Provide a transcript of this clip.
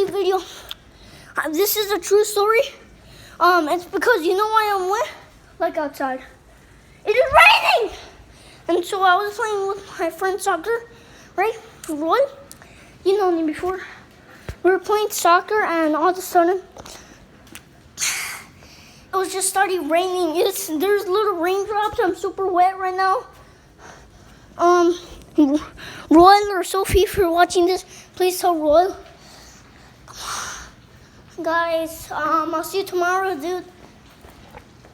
funny video. This is a true story. It's because you know why I'm wet? Like outside. It is raining! And so I was playing with my friend soccer, right? Roy, you know me before. We were playing soccer and all of a sudden, it was just started raining. There's little raindrops. I'm super wet right now. Royal or Sophie, if you're watching this, please tell Royal. Guys, I'll see you tomorrow, dude.